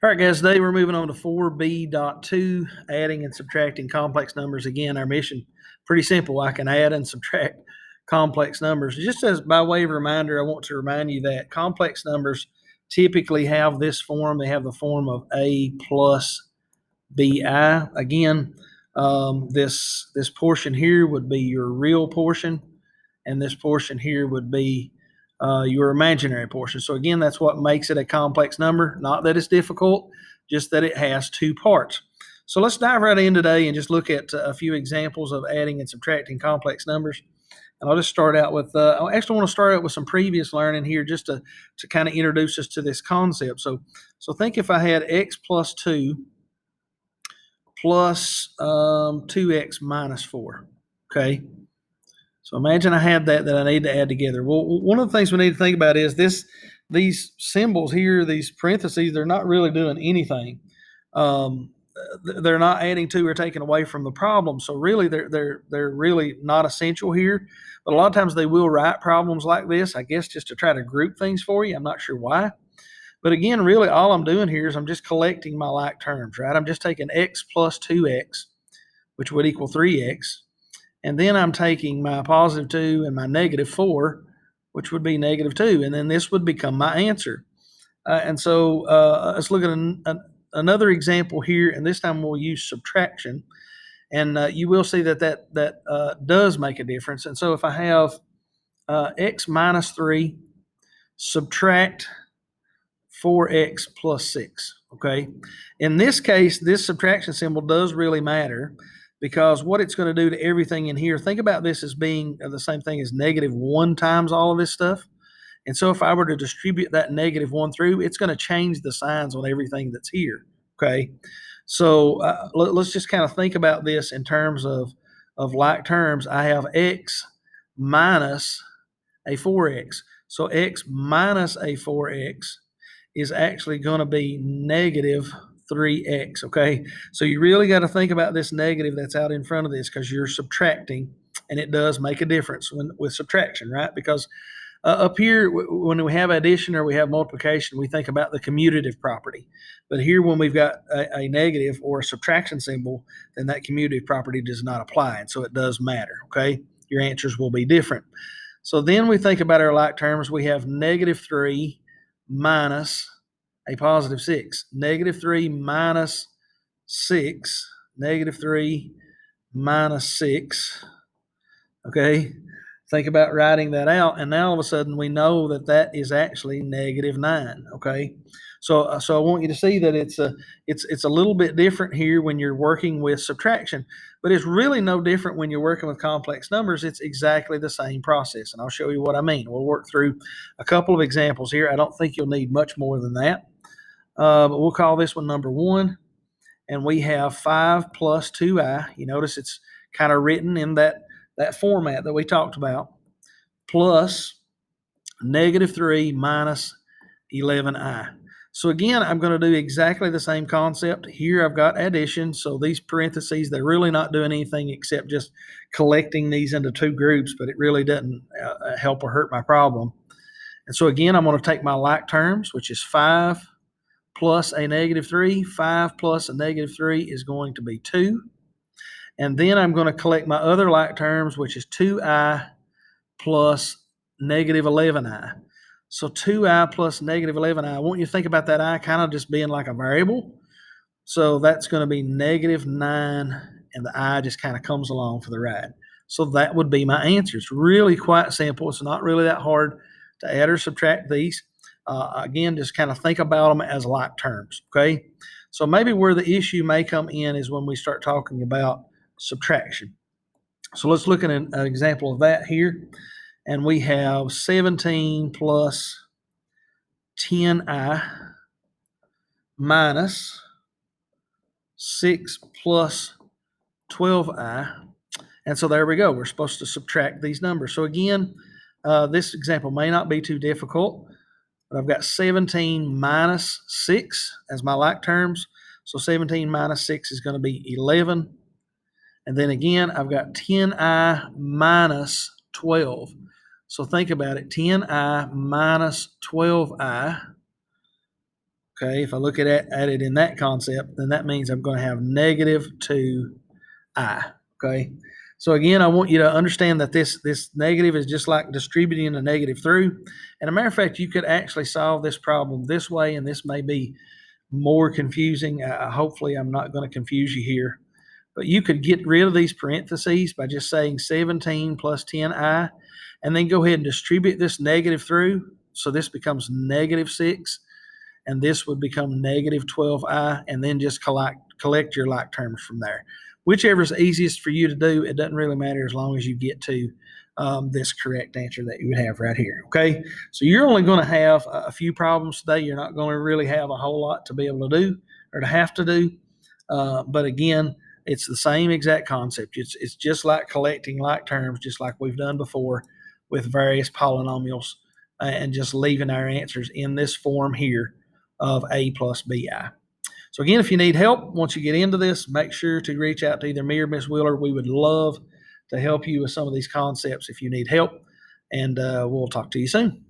All right, guys, today we're moving on to 4b.2, adding and subtracting complex numbers. Again, our mission, pretty simple. I can add and subtract complex numbers. Just as by way of reminder, I want to remind you that complex numbers typically have this form. They have the form of a plus bi. Again, this portion here would be your real portion, and this portion here would be your imaginary portion. So again, that's what makes it a complex number. Not that it's difficult, just that it has two parts. So let's dive right in today and just look at a few examples of adding and subtracting complex numbers. And I'll just start out with, I actually want to start out with some previous learning here just to kind of introduce us to this concept. So think if I had x plus 2 plus 2x minus 4, okay? So imagine I had that I need to add together. Well, one of the things we need to think about is these symbols here, these parentheses, they're not really doing anything. They're not adding to or taking away from the problem. So really, they're really not essential here. But a lot of times they will write problems like this, I guess, just to try to group things for you. I'm not sure why. But again, really all I'm doing here is I'm just collecting my like terms, right? I'm just taking x plus 2x, which would equal 3x. And then I'm taking my positive 2 and my negative 4, which would be negative 2. And then this would become my answer. And so let's look at another example here. And this time we'll use subtraction. And you will see that does make a difference. And so if I have x minus 3 subtract 4x plus 6, okay? In this case, this subtraction symbol does really matter, because what it's going to do to everything in here, think about this as being the same thing as -1 times all of this stuff. And so if I were to distribute that -1 through, it's going to change the signs on everything that's here, okay? So let's just kind of think about this in terms of like terms. I have x minus a 4x. So x minus a 4x is actually going to be negative 3x, okay? So you really got to think about this negative that's out in front of this, because you're subtracting, and it does make a difference with subtraction, right? Because up here, when we have addition or we have multiplication, we think about the commutative property. But here, when we've got a negative or a subtraction symbol, then that commutative property does not apply, and so it does matter, okay? Your answers will be different. So then we think about our like terms. We have -3 minus a positive 6. -3 minus 6. -3 minus 6. Okay? Think about writing that out, and now all of a sudden we know that is actually -9. Okay? So I want you to see that it's a little bit different here when you're working with subtraction, but it's really no different when you're working with complex numbers. It's exactly the same process, and I'll show you what I mean. We'll work through a couple of examples here. I don't think you'll need much more than that, but we'll call this one number 1, and we have 5 plus 2i. You notice it's kind of written in that format that we talked about, plus -3 minus 11i. So again, I'm going to do exactly the same concept. Here I've got addition, so these parentheses, they're really not doing anything except just collecting these into two groups, but it really doesn't help or hurt my problem. And so again, I'm going to take my like terms, which is 5 plus a -3. 5 plus a -3 is going to be 2. And then I'm going to collect my other like terms, which is 2i plus -11i. So 2i plus -11i, I want you to think about that I kind of just being like a variable. So that's going to be -9, and the I just kind of comes along for the ride. So that would be my answer. It's really quite simple. It's not really that hard to add or subtract these. Again, just kind of think about them as like terms, okay? So maybe where the issue may come in is when we start talking about subtraction. So let's look at an example of that here. And we have 17 plus 10i minus 6 plus 12i. And so there we go. We're supposed to subtract these numbers. So again, this example may not be too difficult, but I've got 17 minus 6 as my like terms. So 17 minus 6 is going to be 11. And then again, I've got 10i minus 12. So think about it, 10i minus 12i, Okay, if I look at it in that concept, then that means I'm going to have negative 2i. Okay, so again, I want you to understand that this negative is just like distributing a negative through. And a matter of fact, you could actually solve this problem this way, and this may be more confusing. Hopefully, I'm not going to confuse you here. But you could get rid of these parentheses by just saying 17 plus 10i, and then go ahead and distribute this negative through. So this becomes negative 6, and this would become negative 12i, and then just collect your like terms from there. Whichever is easiest for you to do, it doesn't really matter as long as you get to this correct answer that you would have right here. Okay, so you're only going to have a few problems today. You're not going to really have a whole lot to be able to do or to have to do. But again, it's the same exact concept. It's just like collecting like terms, just like we've done before with various polynomials, and just leaving our answers in this form here of a plus bi. So again, if you need help, once you get into this, make sure to reach out to either me or Miss Wheeler. We would love to help you with some of these concepts if you need help, and we'll talk to you soon.